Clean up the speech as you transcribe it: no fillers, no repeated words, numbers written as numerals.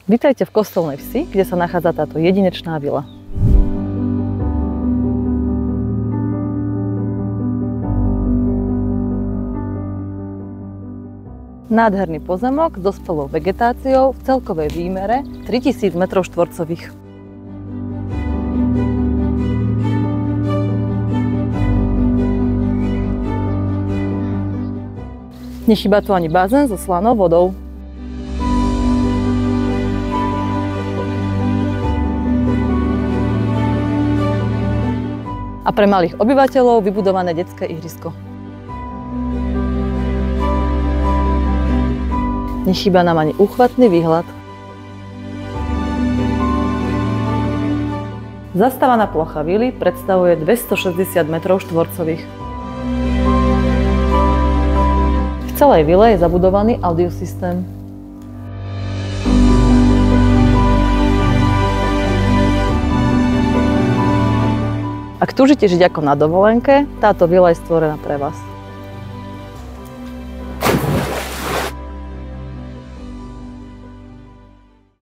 Vítajte v Kostolnej Vsi, kde sa nachádza táto jedinečná vila. Nádherný pozemok s dospelou vegetáciou v celkovej výmere 3000 m². Nechýba tu ani bazén so slanou vodou. A pre malých obyvateľov vybudované detské ihrisko. Nechýba nám ani úchvatný výhľad. Zastávaná plocha vily predstavuje 260 m². V celej vile je zabudovaný audiosystém. Ak túžite žiť ako na dovolenke, táto vila je stvorená pre vás.